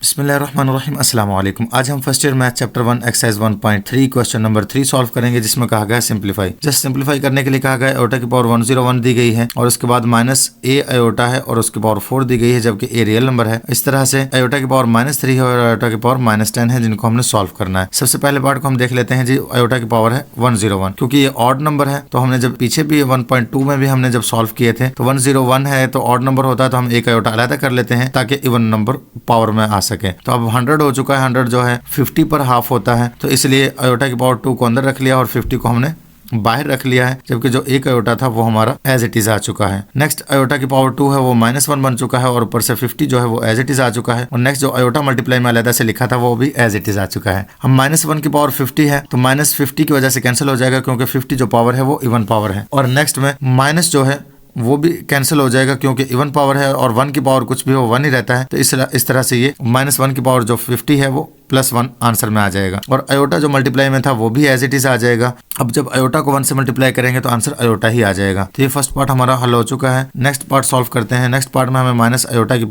बिस्मिल्लाहिर्रहमानिर्रहीम अस्सलाम वालेकुम। आज हम first year math chapter 1 exercise 1.3 question number 3 solve करेंगे, जिसमें कहा गया है सिंप्लीफाई। जस्ट सिंप्लीफाई करने के लिए कहा गया है आयोटा की पावर 101 दी गई है और उसके बाद माइनस ए आयोटा है और उसकी पावर 4 दी गई है, जबकि ए रियल नंबर है। इस तरह से आयोटा की पावर -3 है और आयोटा की पावर -10 है, जिनको हमने सॉल्व करना है। सबसे पहले पार्ट को हम देख लेते हैं जी। आयोटा की पावर है 101, क्योंकि ये ऑड नंबर है तो हमने जब पीछे भी 1.2 में भी हमने जब सॉल्व किए थे तो 101 है तो ऑड नंबर होता है, तो हम एक आयोटा अलग कर लेते हैं ताकि इवन नंबर पावर में आ सके। तो अब 100 हो चुका है, 100 जो है 50 पर हाफ होता है, तो इसलिए आयोटा की पावर 2 को अंदर रख लिया और 50 को हमने बाहर रख लिया है, जबकि जो एक आयोटा था वो हमारा एज इट इज आ चुका है। नेक्स्ट आयोटा की पावर 2 है वो -1 बन चुका है और ऊपर से 50 जो है वो एज इट इज आ चुका है। और नेक्स्ट जो आयोटा मल्टीप्लाई में अलग से लिखा था वो भी एज इट इज आ चुका है। हम -1 की पावर 50 है तो -50 की वजह से कैंसिल हो जाएगा, क्योंकि 50 जो पावर है वो इवन पावर है। और नेक्स्ट में माइनस जो है वो भी कैंसिल हो जाएगा, क्योंकि इवन पावर है और 1 की पावर कुछ भी हो 1 ही रहता है। तो इस तरह से ये -1 की पावर जो 50 है वो +1 आंसर में आ जाएगा। और आयोटा जो मल्टीप्लाई में था वो भी एज इट इज आ जाएगा। अब जब आयोटा को 1 से मल्टीप्लाई करेंगे तो आंसर आयोटा ही आ जाएगा। तो ये फर्स्ट पार्ट हमारा हल हो चुका है। नेक्स्ट पार्ट सॉल्व करते हैं। नेक्स्ट पार्ट में हमें माइनस ए आयोटा की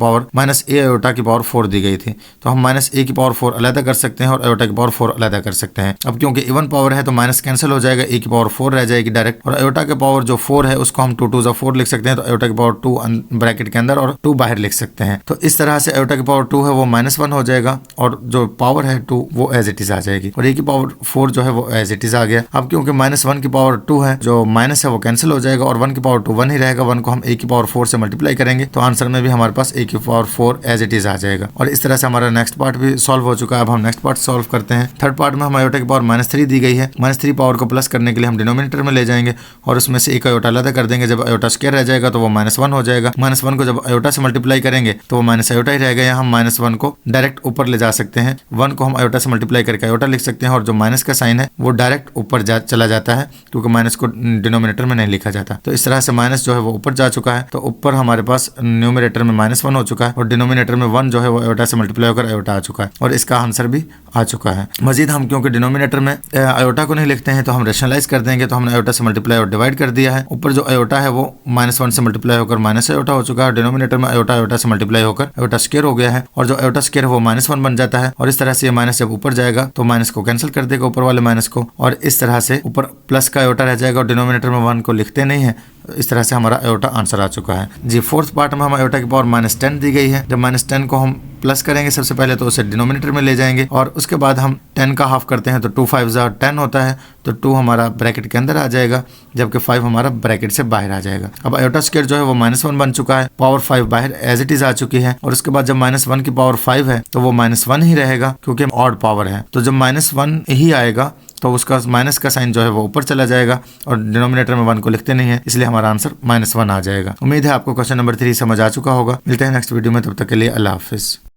पावर 4 दी गई थी, तो हम -a की पावर 4 अलग कर सकते हैं और आयोटा की पावर 4 अलग कर सकते हैं। अब क्योंकि इवन पावर है तो माइनस कैंसिल हो जाएगा, a की पावर 4 रह जाएगी डायरेक्ट। और आयोटा की पावर जो 4 है उसको हम 2 2 4 लिख सकते हैं, तो आयोटा की पावर 2 ब्रैकेट के अंदर और 2 बाहर लिख सकते हैं। तो इस तरह से आयोटा की पावर 2 है वो -1 हो जाएगा और जो पावर है 2 वो एज इट इज आ जाएगी। और a की पावर 4 जो है वो एज इट इज आ गया। अब क्योंकि -1 की पावर 2 है, जो माइनस है वो कैंसिल हो जाएगा और 1 की पावर 2 1 ही रहेगा। 1 को हम a की पावर 4 से मल्टीप्लाई करेंगे तो आंसर में भी हमारे पास a की पावर 4 एज इट इज आ जाएगा। और इस तरह से हमारा नेक्स्ट पार्ट भी सॉल्व हो चुका है। अब हम नेक्स्ट पार्ट सॉल्व करते हैं। थर्ड पार्ट में हम आयोटा की पावर -3 दी गई है। -3 पावर को प्लस करने के लिए हम डिनोमिनेटर में ले जाएंगे और उसमें से एक आयोटा अलग कर देंगे। जब आयोटा स्क्वायर रह जाएगा तो वो -1 हो जाएगा। -1 को जब आयोटा से मल्टीप्लाई करेंगे तो वो माइनस आयोटा ही रहेगा। यहाँ हम -1 को डायरेक्ट ऊपर ले जा सकते हैं। 1 को हम आयोटा से मल्टीप्लाई करके आयोटा लिख सकते हैं और जो माइनस का साइन है वो डायरेक्ट ऊपर चला जाता है, क्योंकि माइनस को डिनोमिनेटर में नहीं लिखा जाता। तो इस तरह से माइनस जो है वो ऊपर जा चुका है, तो ऊपर हमारे पास न्यूमरेटर में -1 हो चुका है और डिनोमिनेटर में 1 जो है वो आयोटा से मल्टीप्लाई होकर आयोटा आ चुका है और इसका आंसर भी आ चुका है। मजीद हम क्योंकि डिनोमिनेटर में आयोटा को नहीं लिखते हैं तो हम रेशनलाइज कर देंगे, तो हमने आयोटा से मल्टीप्लाई और डिवाइड कर दिया है। ऊपर जो आयोटा है वो -1 से मल्टीप्लाई होकर माइनस आयोटा हो चुका है। डिनोमिनेटर में आयोटा से मल्टीप्लाई होकर आयोटा स्क्वायर हो गया है और जो आयोटा स्क्वायर है वो -1 बन जाता है। और इस तरह से ये माइनस जब ऊपर जाएगा तो माइनस को कैंसिल कर देगा, ऊपर वाले माइनस को, और इस तरह से ऊपर प्लस का आयोटा रह जाएगा और डिनोमिनेटर में 1 को लिखते नहीं है। इस तरह से हमारा आयोटा आंसर आ चुका है जी। फोर्थ पार्ट में हम आयोटा की पावर -10 दी गई है। जब -10 को हम प्लस करेंगे सबसे पहले तो उसे डिनोमिनेटर में ले जाएंगे और उसके बाद हम 10 का हाफ करते हैं तो 2 5 10 होता है, तो 2 हमारा ब्रैकेट के अंदर आ जाएगा, जबकि 5 हमारा ब्रैकेट से बाहर आ जाएगा। अब आयोटा स्क्वायर जो है वो -1 बन चुका है, पावर 5 बाहर एज इट इज आ चुकी है। और उसके बाद जब -1 की पावर 5 है तो वो -1 ही रहेगा, क्योंकि ऑड पावर है। तो जब -1 ही आएगा तो उसका माइनस का साइन जो है वो ऊपर चला जाएगा और डिनोमिनेटर में 1 को लिखते नहीं है, इसलिए हमारा आंसर -1 आ जाएगा। उम्मीद है आपको क्वेश्चन नंबर 3 समझ आ चुका होगा। मिलते हैं नेक्स्ट वीडियो में, तब तक के लिए अल्लाह हाफिज।